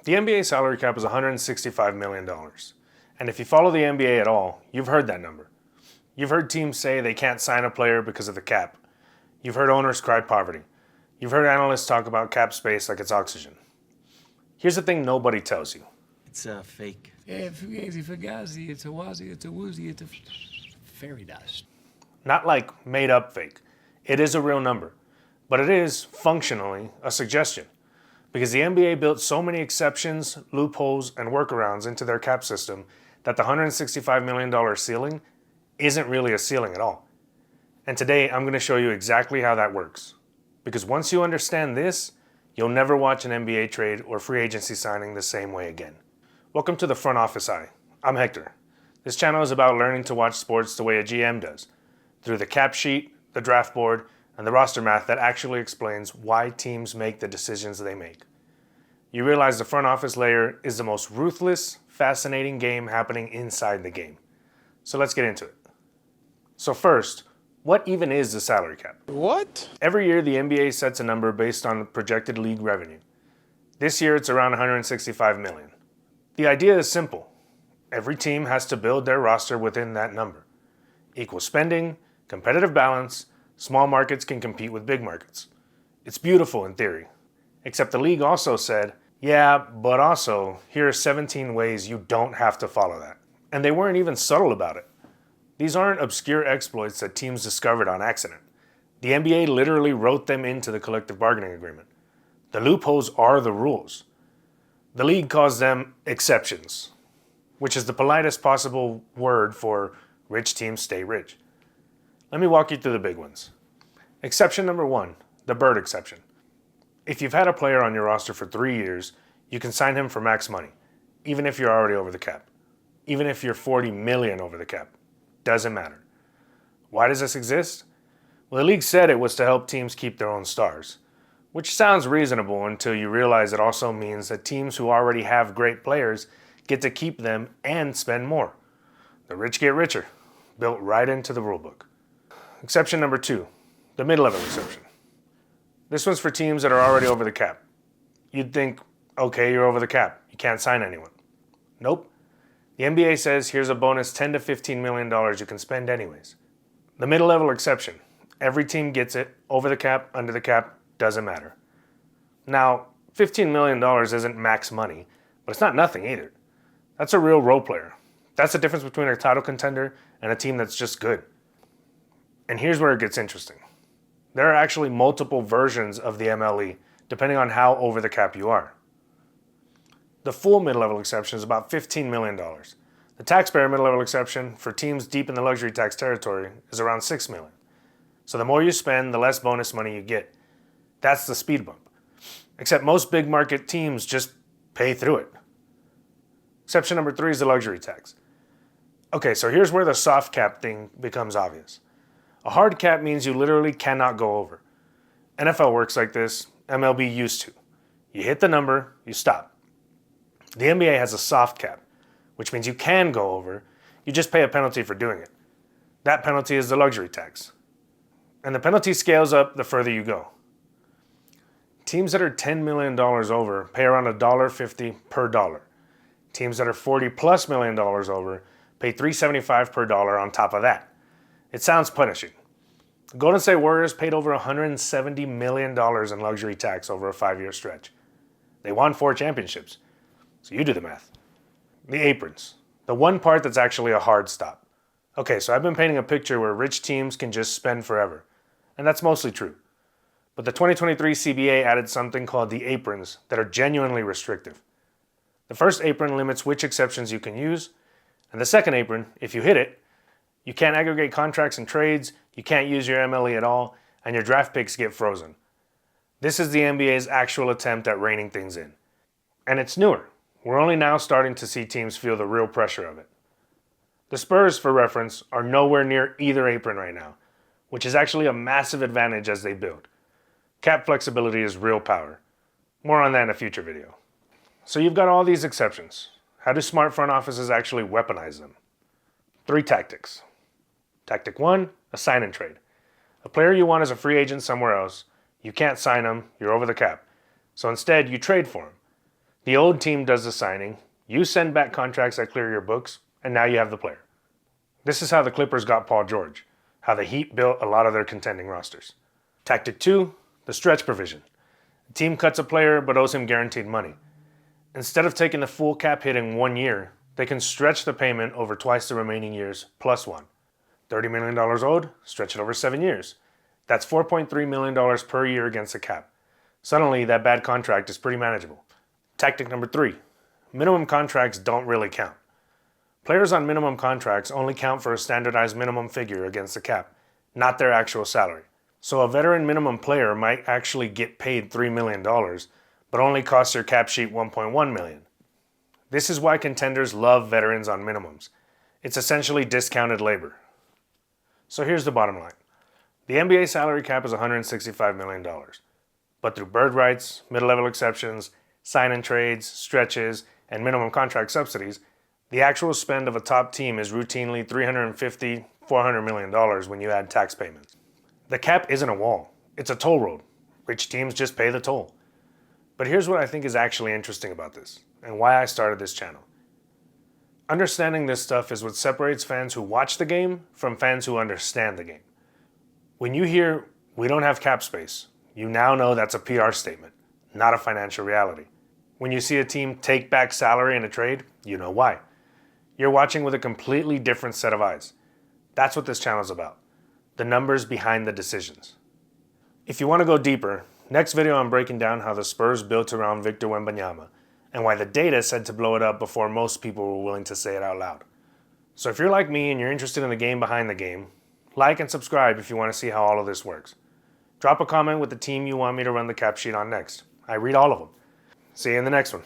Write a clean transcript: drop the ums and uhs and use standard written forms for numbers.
The NBA salary cap is $165 million. And if you follow the NBA at all, you've heard that number. You've heard teams say they can't sign a player because of the cap. You've heard owners cry poverty. You've heard analysts talk about cap space like it's oxygen. Here's the thing nobody tells you. It's fake. Yeah, fugazi, fugazi, it's a wazi, it's a woozy, it's a fairy dust. Not like made up fake. It is a real number. But it is, functionally, a suggestion. Because the NBA built so many exceptions, loopholes, and workarounds into their cap system that the $165 million ceiling isn't really a ceiling at all. And today I'm going to show you exactly how that works. Because once you understand this, you'll never watch an NBA trade or free agency signing the same way again. Welcome to the Front Office Eye. I'm Hector. This channel is about learning to watch sports the way a GM does, through the cap sheet, the draft board, and the roster math that actually explains why teams make the decisions they make. You realize the front office layer is the most ruthless, fascinating game happening inside the game. So let's get into it. So first, what even is the salary cap? What? Every year the NBA sets a number based on projected league revenue. This year it's around $165 million. The idea is simple. Every team has to build their roster within that number. Equal spending, competitive balance, small markets can compete with big markets. It's beautiful in theory. Except the league also said, yeah, but also, here are 17 ways you don't have to follow that. And they weren't even subtle about it. These aren't obscure exploits that teams discovered on accident. The NBA literally wrote them into the collective bargaining agreement. The loopholes are the rules. The league calls them exceptions, which is the politest possible word for rich teams stay rich. Let me walk you through the big ones. Exception number one, the Bird exception. If you've had a player on your roster for 3 years, you can sign him for max money, even if you're already over the cap. Even if you're $40 million over the cap. Doesn't matter. Why does this exist? Well, the league said it was to help teams keep their own stars, which sounds reasonable until you realize it also means that teams who already have great players get to keep them and spend more. The rich get richer, built right into the rulebook. Exception number two, the mid-level exception. This one's for teams that are already over the cap. You'd think, okay, you're over the cap. You can't sign anyone. Nope. The NBA says here's a bonus $10 to $15 million you can spend anyways. The mid-level exception. Every team gets it. Over the cap, under the cap, doesn't matter. Now, $15 million isn't max money, but it's not nothing either. That's a real role player. That's the difference between a title contender and a team that's just good. And here's where it gets interesting. There are actually multiple versions of the MLE, depending on how over the cap you are. The full mid-level exception is about $15 million. The taxpayer mid-level exception for teams deep in the luxury tax territory is around $6 million. So the more you spend, the less bonus money you get. That's the speed bump. Except most big market teams just pay through it. Exception number three is the luxury tax. Okay, so here's where the soft cap thing becomes obvious. A hard cap means you literally cannot go over. NFL works like this, MLB used to. You hit the number, you stop. The NBA has a soft cap, which means you can go over, you just pay a penalty for doing it. That penalty is the luxury tax. And the penalty scales up the further you go. Teams that are $10 million over pay around $1.50 per dollar. Teams that are $40+ million over pay $3.75 per dollar on top of that. It sounds punishing. The Golden State Warriors paid over $170 million in luxury tax over a 5-year stretch. They won 4 championships. So you do the math. The aprons. The one part that's actually a hard stop. Okay, so I've been painting a picture where rich teams can just spend forever. And that's mostly true. But the 2023 CBA added something called the aprons that are genuinely restrictive. The first apron limits which exceptions you can use. And the second apron, if you hit it, you can't aggregate contracts and trades, you can't use your MLE at all, and your draft picks get frozen. This is the NBA's actual attempt at reining things in. And it's newer. We're only now starting to see teams feel the real pressure of it. The Spurs, for reference, are nowhere near either apron right now, which is actually a massive advantage as they build. Cap flexibility is real power. More on that in a future video. So you've got all these exceptions. How do smart front offices actually weaponize them? 3 tactics. Tactic 1, a sign and trade. A player you want as a free agent somewhere else, you can't sign him, you're over the cap. So instead, you trade for him. The old team does the signing, you send back contracts that clear your books, and now you have the player. This is how the Clippers got Paul George, how the Heat built a lot of their contending rosters. Tactic 2, the stretch provision. The team cuts a player but owes him guaranteed money. Instead of taking the full cap hit in 1 year, they can stretch the payment over twice the remaining years plus one. $30 million owed, stretch it over 7 years. That's $4.3 million per year against the cap. Suddenly, that bad contract is pretty manageable. Tactic number 3, minimum contracts don't really count. Players on minimum contracts only count for a standardized minimum figure against the cap, not their actual salary. So a veteran minimum player might actually get paid $3 million, but only costs your cap sheet $1.1 million. This is why contenders love veterans on minimums. It's essentially discounted labor. So here's the bottom line. The NBA salary cap is $165 million. But through bird rights, mid-level exceptions, sign-in trades, stretches, and minimum contract subsidies, the actual spend of a top team is routinely $350, $400 million when you add tax payments. The cap isn't a wall, it's a toll road. Rich teams just pay the toll. But here's what I think is actually interesting about this, and why I started this channel. Understanding this stuff is what separates fans who watch the game from fans who understand the game. When you hear, "we don't have cap space," you now know that's a PR statement, not a financial reality. When you see a team take back salary in a trade, you know why. You're watching with a completely different set of eyes. That's what this channel is about. The numbers behind the decisions. If you want to go deeper, next video I'm breaking down how the Spurs built around Victor Wembanyama and why the data said to blow it up before most people were willing to say it out loud. So if you're like me and you're interested in the game behind the game, like and subscribe if you want to see how all of this works. Drop a comment with the team you want me to run the cap sheet on next. I read all of them. See you in the next one.